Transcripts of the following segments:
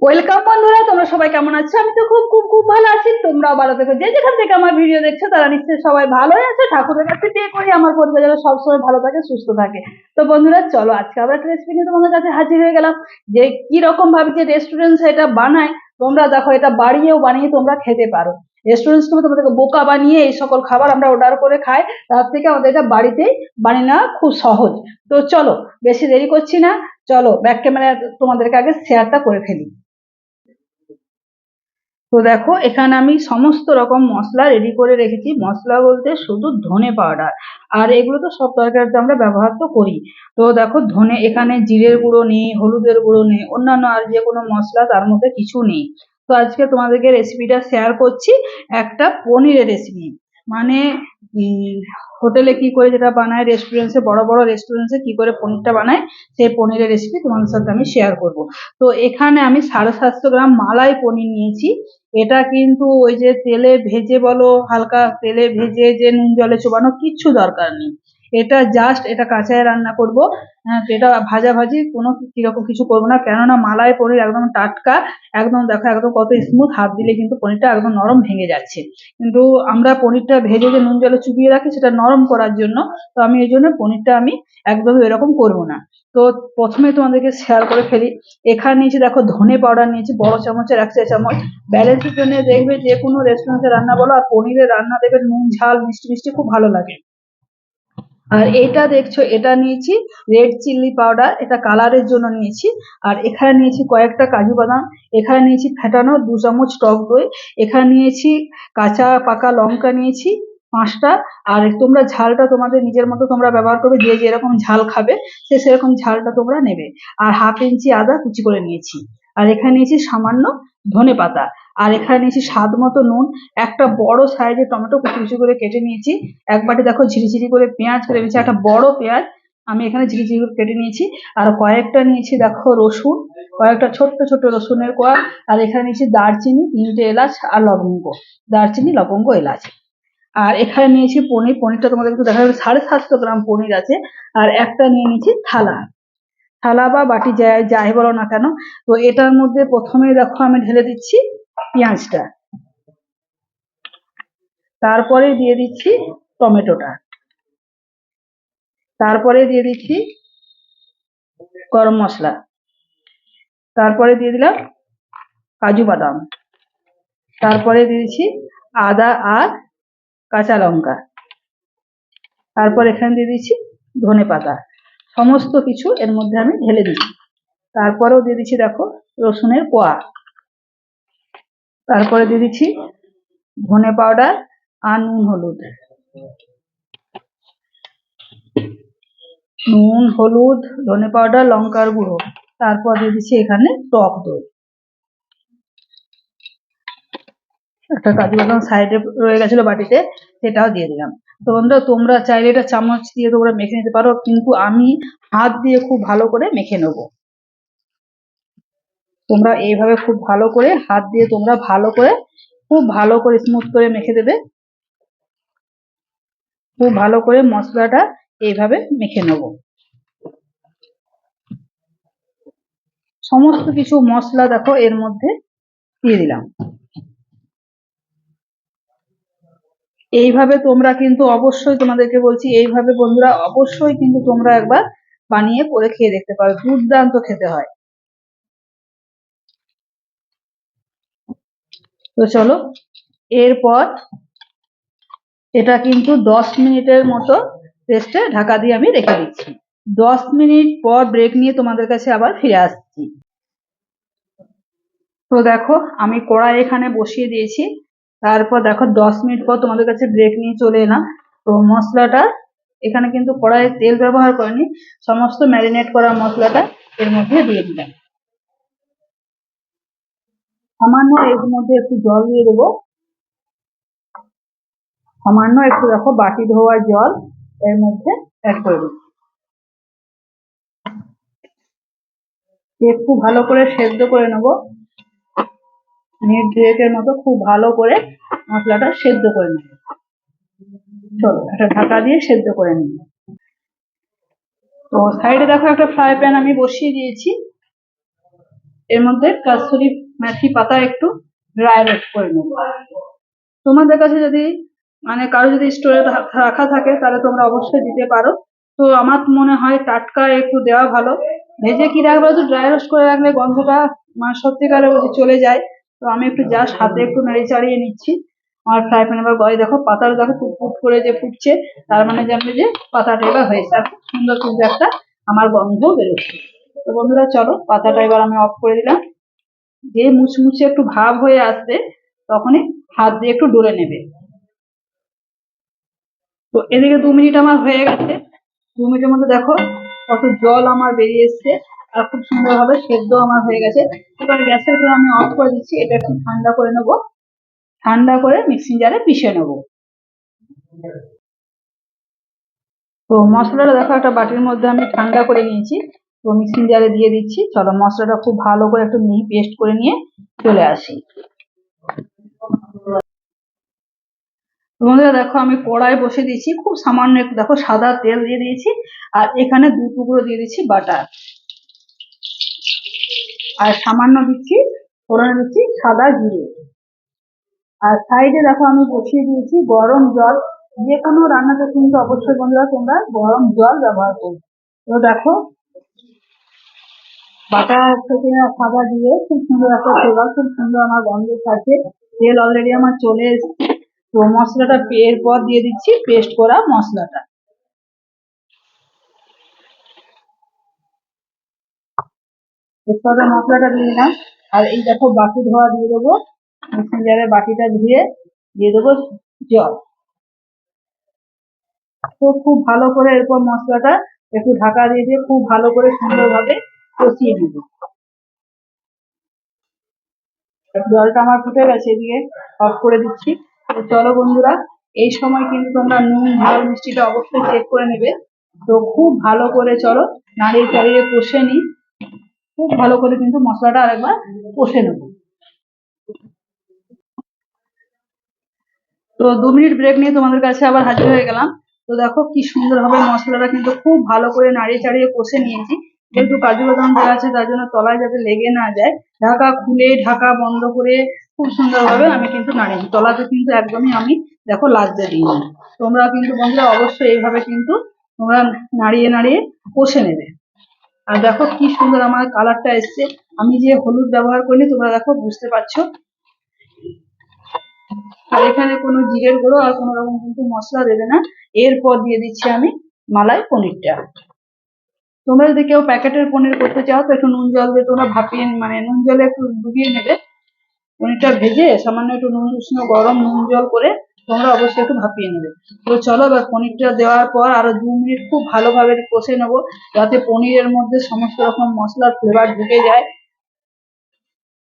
Welcome বন্ধুরা, তোমরা সবাই কেমন আছো? আমি তো খুব খুব খুব ভালো আছি। তোমরাও ভালো থেকো। যে যেখান থেকে আমার ভিডিও দেখছো তারা নিশ্চয়ই সবাই ভালোই আছে। ঠাকুরের কাছে প্রে করি আমার পরিবার যেন সবসময় ভালো থাকে, সুস্থ থাকে। তো বন্ধুরা চলো, আজকে আবার একটা রেসিপি নিয়ে তোমাদের কাছে হাজির হয়ে গেলাম। যে কি রকম ভাবে যে রেস্টুরেন্ট এটা বানায়, তোমরা দেখো এটা বানিয়ে তোমরা খেতে পারো। রেস্টুরেন্ট তোমাদেরকে বোকা বানিয়ে এই সকল খাবার আমরা অর্ডার করে খাই, তার থেকে আমাদের এটা বাড়িতেই বানিয়ে নেওয়া খুব সহজ। তো চলো, বেশি দেরি করছি না, চলো ব্যাক ক্যামেরা তোমাদেরকে আগে শেয়ারটা করে ফেলি। তো দেখো, এখানে আমি সমস্ত রকম মশলা রেডি করে রেখেছি। মশলা বলতে শুধু ধনে পাউডার, আর এগুলো তো সব তরকারিতে আমরা ব্যবহার তো করি। তো দেখো, ধনে এখানে জিরের গুঁড়ো নেই, হলুদের গুঁড়ো নেই, অন্যান্য আর যে কোনো মশলা তার মধ্যে কিছু নেই। তো আজকে তোমাদেরকে রেসিপিটা শেয়ার করছি, একটা পনিরের রেসিপি। মানে হোটেলে কি করে যেটা বানায়, রেস্টুরেন্টে বড় বড় রেস্টুরেন্টে কি করে পনিরটা বানায়, সেই পনিরের রেসিপি তোমাদের সাথে আমি শেয়ার করব। তো এখানে আমি 750 গ্রাম মালাই পনির নিয়েছি। এটা কিন্তু ওই যে তেলে ভেজে বলো, হালকা তেলে ভেজে যে নুন জলে চোবানো কিচ্ছু দরকার নেই। এটা জাস্ট এটা কাঁচায় রান্না করব। তো এটা ভাজাভাজি কোনো কিরকম কিছু করবো না, কেননা মালাই পনির একদম টাটকা। একদম দেখো, একদম কত স্মুথ, হাত দিলে কিন্তু পনিরটা একদম নরম ভেঙে যাচ্ছে। কিন্তু আমরা পনিরটা ভেজে যে নুন জলে চুবিয়ে রাখি সেটা নরম করার জন্য। তো আমি এই জন্য পনিরটা আমি একদমই এরকম করবো না। তো প্রথমে তোমাদেরকে শেয়ার করে ফেলি। এখানে নিয়েছি দেখো, ধনে পাউডার নিয়েছি বড় চামচের 1 চা চামচ। ব্যালেন্সের জন্য দেখবে যে কোনো রেস্টুরেন্টে রান্না বলো আর পনিরের রান্না দেখবে নুন ঝাল মিষ্টি মিষ্টি খুব ভালো লাগে। আর এটা দেখছো, এটা নিয়েছি রেড চিলি পাউডার, এটা কালারের জন্য নিয়েছি। আর এখানে নিয়েছি কয়েকটা কাজু বাদাম। এখানে নিয়েছি ফেটানো 2 চামচ টক দই। এখানে নিয়েছি কাঁচা পাকা লঙ্কা নিয়েছি 5টা। আর তোমরা ঝালটা তোমাদের নিজের মতো তোমরা ব্যবহার করবে, যে যেরকম ঝাল খাবে সে সেরকম ঝালটা তোমরা নেবে। আর হাফ ইঞ্চি আদা কুচি করে নিয়েছি। আর এখানে নিয়েছি সামান্য ধনে পাতা। আর এখানে নিয়েছি স্বাদ মতো নুন। একটা বড় সাইজের টমেটো কুচি কুচি করে কেটে নিয়েছি। এক বাটি দেখো ঝিরিঝিরি করে পেঁয়াজ কেটে নিয়েছি, একটা বড় পেঁয়াজ আমি এখানে ঝিরিঝিরি করে কেটে নিয়েছি। আর কয়েকটা নিয়েছি দেখো রসুন, কয়েকটা ছোট্ট ছোট্ট রসুনের কোয়া। আর এখানে নিয়েছি দারচিনি, 3টে এলাচ আর লবঙ্গ। দারচিনি, লবঙ্গ, এলাচ। আর এখানে নিয়েছি পনির। পনিরটা তোমাদের একটু দেখা যাবে, 750 গ্রাম পনির আছে। আর একটা নিয়ে নিয়েছি থালা। থালা বা বাটি যাই যাই বলো না কেন। তো এটার মধ্যে প্রথমে দেখো আমি ঢেলে দিচ্ছি পেঁয়াজটা। তারপরে দিয়ে দিচ্ছি টমেটোটা। তারপরে দিয়ে দিচ্ছি গরম মশলা। তারপরে দিয়ে দিলাম কাজু বাদাম। তারপরে দিয়ে দিচ্ছি আদা আর কাঁচা লঙ্কা। তারপর এখানে দিয়ে দিচ্ছি ধনে পাতা। সমস্ত কিছু এর মধ্যে আমি ঢেলে দিচ্ছি। তারপরেও দিয়ে দিচ্ছি দেখো রসুনের কোয়া। তারপরে দিয়ে দিচ্ছি ধনে পাউডার আর নুন হলুদ। নুন হলুদ ধনে পাউডার লঙ্কার গুঁড়ো। তারপর দিয়ে দিচ্ছি এখানে টক দই। একটা কাজু বাদাম সাইডে রয়ে গেছিল বাটিতে, সেটাও দিয়ে দিলাম। তো বন্ধুরা, তোমরা চাইলে এটা চামচ দিয়ে তোমরা মেখে নিতে পারো, কিন্তু আমি হাত দিয়ে খুব ভালো করে মেখে নেব। তোমরা এইভাবে খুব ভালো করে হাত দিয়ে তোমরা ভালো করে খুব ভালো করে স্মুথ করে মেখে দেবে। খুব ভালো করে মশলাটা এইভাবে মেখে নেব। সমস্ত কিছু মশলা দেখো এর মধ্যে দিয়ে দিলাম। এইভাবে তোমরা কিন্তু অবশ্যই, তোমাদেরকে বলছি এইভাবে বন্ধুরা অবশ্যই কিন্তু তোমরা একবার বানিয়ে করে খেয়ে দেখতে পারো, দুর্দান্ত খেতে হয়। তো চলো, এরপর এটা কিন্তু 10 মিনিটের মতো রেস্টে ঢাকা দিয়ে আমি রেখে দিচ্ছি। 10 মিনিট পর ব্রেক নিয়ে তোমাদের কাছে আবার ফিরে আসছি। তো দেখো, আমি কড়াই এখানে বসিয়ে দিয়েছি। তারপর দেখো 10 মিনিট পর তোমাদের কাছে ব্রেক নিয়ে চলে এলাম। তো মশলাটা এখানে কিন্তু কড়াইয়ে তেল ব্যবহার করিনি, সমস্ত ম্যারিনেট করা মশলাটা এর মধ্যে দিয়ে দিলাম। সামান্য এর মধ্যে একটু জল দিয়ে দেবো। সামান্য একটু দেখো বাটি ধোয়া জল এর মধ্যে অ্যাড করে দিচ্ছি। একটু ভালো করে সেদ্ধ করে নেবো। মিনিট 2-এর মতো খুব ভালো করে মশলাটা সেদ্ধ করে নেব। চলো, একটা ঢাকা দিয়ে সেদ্ধ করে নিই। তো সাইডে দেখো একটা ফ্রাই প্যান আমি বসিয়ে দিয়েছি। এর মধ্যে কাসুরি মেথি পাতা একটু ড্রাই রোস্ট করে নেব। তোমাদের কাছে যদি মানে কারো যদি স্টোরে রাখা থাকে তাহলে তোমরা অবশ্যই দিতে পারো। তো আমার মনে হয় টাটকা একটু দেওয়া ভালো। ভেজে কি রাখবে, তো ড্রাই রোস্ট করে রাখলে গন্ধটা মানে সত্যিকারে চলে যায়। তো আমি একটু জাস্ট হাতে একটু নেড়ে চাড়িয়ে নিচ্ছি। আমার ফ্রাই প্যান এবার গয়ে দেখো পাতাটা দেখো ফুট করে যে ফুটছে, তার মানে জানবে যে পাতাটা এবার হয়েছে। আর খুব সুন্দর কিন্তু একটা আমার গন্ধ বেরোচ্ছে। তো বন্ধুরা চলো, পাতাটা এবার আমি অফ করে দিলাম। যে মুচমুচে একটু ভাব হয়ে আসবে তখনই হাত দিয়ে একটু ডলে নেবে। তো এদিকে 2 মিনিট আমার হয়ে গেছে। 2 মিনিটের মধ্যে দেখো কত জল আমার বেরিয়ে এসছে, আর খুব সুন্দরভাবে সেদ্ধ আমার হয়ে গেছে। এবার গ্যাসের ফ্লেম আমি অফ করে দিচ্ছি, এটা একটু ঠান্ডা করে নেবো। ঠান্ডা করে মিক্সিং জারে পিষে নেবো। তো মশলাটা দেখো একটা বাটির মধ্যে আমি ঠান্ডা করে নিয়েছি। তো মিক্সিং জারে দিয়ে দিচ্ছি। চলো মশলাটা খুব ভালো করে একটু মিহি পেস্ট করে নিয়ে চলে আসি। বন্ধুরা দেখো আমি কড়াই বসে দিয়েছি, খুব সামান্য একটু দেখো সাদা তেল দিয়ে দিয়েছি, আর এখানে 2 টুকরো দিয়ে দিচ্ছি বাটার, আর সামান্য দিচ্ছি ফোড়নে দিচ্ছি সাদা জিরে। আর সাইডে দেখো আমি বসিয়ে দিয়েছি গরম জল। যে কোনো রান্নাতে কিন্তু অবশ্যই বন্ধুরা তোমরা গরম জল ব্যবহার করবে। তো দেখো বাটা থেকে সাদা দিয়ে খুব সুন্দর একটা ফ্লেভার, খুব সুন্দর আমার গন্ধ থাকছে। তেল অলরেডি আমার চলে এসেছে। তো মশলাটা এরপর দিয়ে দিচ্ছি পেস্ট করা মশলাটা। এরপরে মশলাটা দিয়ে দিলাম। আর এই দেখো বাটি ধোয়া দিয়ে দেবো, মিক্সিং জারের বাটিটা ধুয়ে দিয়ে দেবো জল। তো খুব ভালো করে এরপর মশলাটা একটু ঢাকা দিয়ে দিয়ে খুব ভালো করে সুন্দরভাবে কষিয়ে নেব। জলটা আমার ফুটে গেছে, এদিকে অফ করে দিচ্ছি। তো চলো বন্ধুরা, এই সময় কিন্তু তোমরা নুন ঝাল মিষ্টিটা অবশ্যই চেক করে নেবে। তো খুব ভালো করে চলো নাড়িয়ে চাড়িয়ে কষে নিই। খুব ভালো করে কিন্তু মশলাটা আরেকবার কষে নেবো। তো 2 মিনিট ব্রেক নিয়ে তোমাদের কাছে আবার হাজির হয়ে গেলাম। তো দেখো কি সুন্দরভাবে মশলাটা কিন্তু খুব ভালো করে নাড়িয়ে চাড়িয়ে কষে নিয়েছি। যেহেতু কাজু বাদাম দেওয়া আছে তার জন্য তলায় যাতে লেগে না যায়, ঢাকা খুলে ঢাকা বন্ধ করে খুব সুন্দরভাবে আমি কিন্তু নাড়িয়েছি। তলাতে কিন্তু একদমই আমি দেখো লাগতে দিইনি। তোমরা কিন্তু বন্ধুরা অবশ্যই এইভাবে কিন্তু তোমরা নাড়িয়ে নাড়িয়ে কষে নেবে। আর দেখো কি সুন্দর আমার কালারটা এসছে। আমি যে হলুদ ব্যবহার করিনি তোমরা দেখো বুঝতে পারছো। আর এখানে কোনো জিরের গুঁড়ো আর কোনো রকম কিন্তু মশলা দেবে না। এরপর দিয়ে দিচ্ছি আমি মালাই পনিরটা। তোমরা যদি কেউ প্যাকেটের পনির করতে চাও তো একটু নুন জল দিয়ে তোমরা ভাপিয়ে মানে নুন জলে একটু ডুবিয়ে নেবে। পনিরটা ভেজে সামান্য একটু নুন উষ্ণ গরম নুন জল করে তোমরা অবশ্যই একটু ভাপিয়ে নেবে। তো চলো এবার পনিরটা দেওয়ার পর আরো 2 মিনিট খুব ভালোভাবে কষে নেবো, যাতে পনিরের মধ্যে সমস্ত রকম মশলার ফ্লেভার ঢুকে যায়।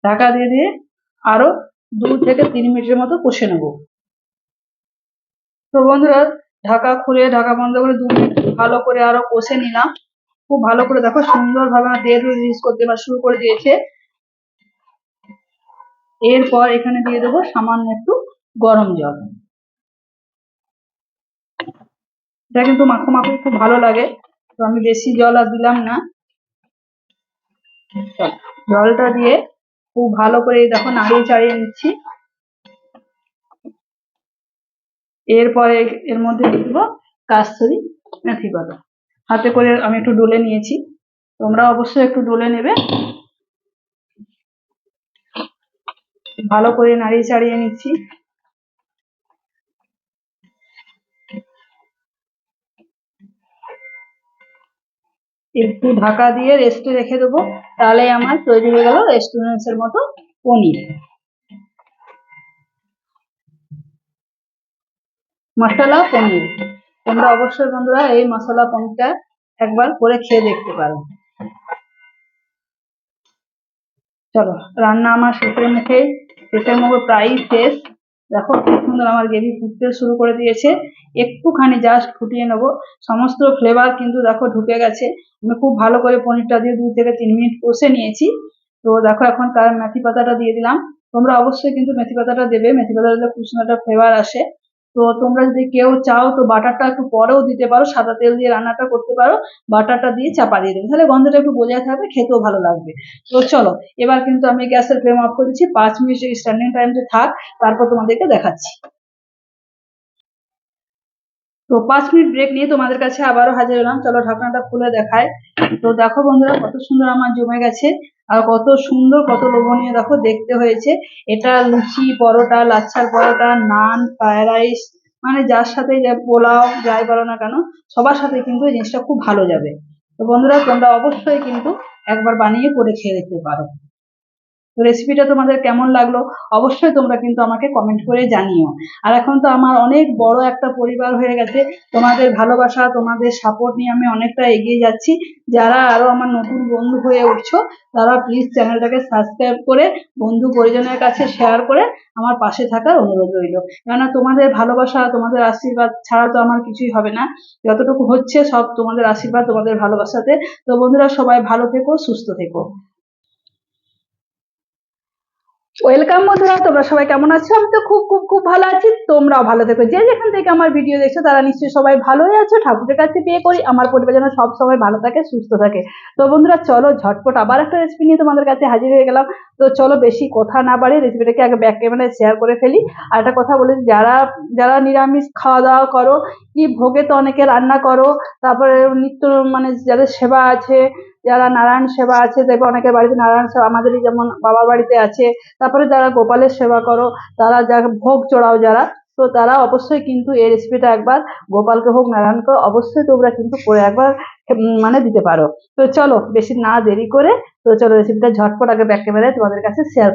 ঢাকা দিয়ে দিয়ে আরো 2 থেকে 3 মিনিটের মতো কষে নেবো। তো বন্ধুরা ঢাকা খুলে ঢাকা বন্ধ করে 2 মিনিট ভালো করে আরো কষে নিলাম। খুব ভালো করে দেখো সুন্দরভাবে আমার তেল রিলিজ করতে এবার শুরু করে দিয়েছে। এরপর এখানে দিয়ে দেবো সামান্য একটু গরম জল। এটা কিন্তু মাখো মাখো খুব ভালো লাগে, তো আমি বেশি জল আর দিলাম না। জলটা দিয়ে খুব ভালো করে দেখো নাড়িয়ে চাড়িয়ে নিচ্ছি। এরপরে এর মধ্যে দিয়ে দেবো কাস্তুরি মেথি পাতা। হাতে করে আমি একটু ডলে নিয়েছি, তোমরা অবশ্যই একটু ডলে নেবে। ভালো করে নাড়িয়ে চাড়িয়ে নিচ্ছি। একটু ঢাকা দিয়ে রেস্টে রেখে দেবো, তাহলে আমার তৈরি হয়ে গেল রেস্টুরেন্টের মতো পনির মশলা পনির। তোমরা অবশ্যই বন্ধুরা এই মশলা পনিরটা একবার করে খেয়ে দেখতে পারো। চলো রান্না আমার শেষের মুখে প্রায় শেষ। দেখো কি সুন্দর আমার গ্রেভি ফুটতে শুরু করে দিয়েছে। একটুখানি জাস্ট ফুটিয়ে নেবো, সমস্ত ফ্লেভার কিন্তু দেখো ঢুকে গেছে। আমি খুব ভালো করে পনিরটা দিয়ে 2 থেকে 3 মিনিট কষে নিয়েছি। তো দেখো এখন তার মেথি পাতাটা দিয়ে দিলাম। তোমরা অবশ্যই কিন্তু মেথি পাতাটা দেবে, মেথি পাতাটা দিলে খুব সুন্দর একটা ফ্লেভার আসে। তো তোমরা যদি কেউ চাও তো বাটারটা একটু পরেও দিতে পারো, সাদা তেল দিয়ে রান্নাটা করতে পারো, বাটারটা দিয়ে চাপা দিয়ে দেবে, তাহলে গন্ধটা একটু বোঝা থাকবে, খেতেও ভালো লাগবে। তো চলো এবার কিন্তু আমি গ্যাসের ফ্লেম অফ করে দিচ্ছি, 5 মিনিট স্ট্যান্ডিং টাইমটা থাক, তারপর তোমাদেরকে দেখাচ্ছি। তো 5 মিনিট ব্রেক নিয়ে তোমাদের কাছে আবারও হাজির হলাম। চলো ঢাকনাটা খুলে দেখায়। তো দেখো বন্ধুরা কত সুন্দর আমার জমে গেছে, আর কত সুন্দর কত লোভনীয় দেখো দেখতে হয়েছে। এটা লুচি, পরোটা, লাচ্ছার পরোটা, নান, ফ্রাইড রাইস, মানে যার সাথে যা পোলাও যাই বলো না কেন, সবার সাথে কিন্তু এই জিনিসটা খুব ভালো যাবে। তো বন্ধুরা তোমরা অবশ্যই কিন্তু একবার বানিয়ে করে খেয়ে দেখতে পারো। তো রেসিপিটা তোমাদের কেমন লাগলো অবশ্যই তোমরা কিন্তু আমাকে কমেন্ট করে জানিও। আর এখন তো আমার অনেক বড় একটা পরিবার হয়ে গেছে, তোমাদের ভালোবাসা তোমাদের সাপোর্ট নিয়ে আমি অনেকটা এগিয়ে যাচ্ছি। যারা আরো আমার নতুন বন্ধু হয়ে উঠছো তারা প্লিজ চ্যানেলটাকে সাবস্ক্রাইব করে বন্ধু পরিজনের কাছে শেয়ার করে আমার পাশে থাকার অনুরোধ রইল। কেননা তোমাদের ভালোবাসা তোমাদের আশীর্বাদ ছাড়া তো আমার কিছুই হবে না, যতটুকু হচ্ছে সব তোমাদের আশীর্বাদ তোমাদের ভালোবাসাতে। তো বন্ধুরা সবাই ভালো থেকো, সুস্থ থেকো। ওয়েলকাম বন্ধুরা, তোমরা সবাই কেমন আছো? আমি তো খুব খুব খুব ভালো আছি, তোমরাও ভালো থেকো। যে যেখান থেকে আমার ভিডিও দেখছো তারা নিশ্চয়ই সবাই ভালোই আছো। ঠাকুরের কাছে বিয়ে করি আমার পরিবার যেন সব সময় ভালো থাকে, সুস্থ থাকে। তো বন্ধুরা চলো ঝটপট আবার একটা রেসিপি নিয়ে তোমাদের কাছে হাজির হয়ে গেলাম। তো চলো বেশি কথা না বাড়িয়ে রেসিপিটাকে আগে ব্যাক ক্যামেরায় শেয়ার করে ফেলি। আর একটা কথা বলি, যারা যারা নিরামিষ খাওয়া দাওয়া করো, কি ভোগে তো অনেকে রান্না করো, তারপরে নিত্য মানে যাদের সেবা আছে, যারা নারায়ণ সেবা আছে, দেখবে অনেকের বাড়িতে নারায়ণ সেবা, আমাদেরই যেমন বাবার বাড়িতে আছে। তারপরে যারা গোপালের সেবা করো, তারা যারা ভোগ চড়াও যারা, তো তারা অবশ্যই কিন্তু এই রেসিপিটা একবার গোপালকে হোক নারায়ণকে অবশ্যই তোমরা কিন্তু করে একবার মানে দিতে পারো। তো চলো বেশি না দেরি করে, তো চলো রেসিপিটা ঝটপট আগে ব্যাক ক্যামেরায় তোমাদের কাছে শেয়ার